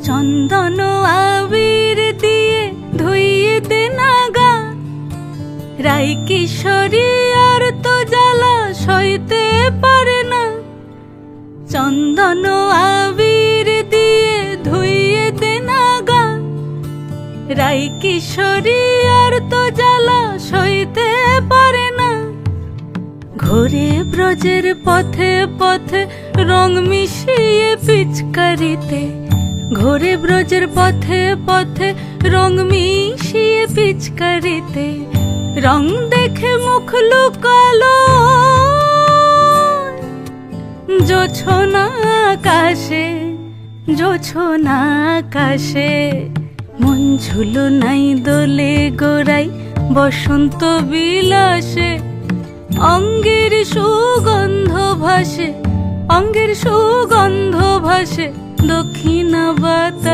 চন্দন আবির দিয়ে ধুইয়ে দে না গা, রাই কিশোরী আর তো জ্বালা সইতে পারে না। চন্দন আবির দিয়ে ধুইয়ে দে না গা, রাই কিশোরী আর তো জ্বালা সইতে পারে না। ঘোরে ব্রজের পথে পথে রং মিশিয়ে পিচকারিতে, ঘোরে ব্রজের পথে পথে রং মিশিয়ে পিচকারিতে, রং দেখে মুখ লুকালো জোছনা আকাশে, জোছনা আকাশে। মন ঝুলো নাই দোলে গোড়াই বসন্ত বিলাসে, অঙ্গের সুগন্ধ ভাসে, অঙ্গের সুগন্ধ ভাসে দক্ষিণা বাতাসে।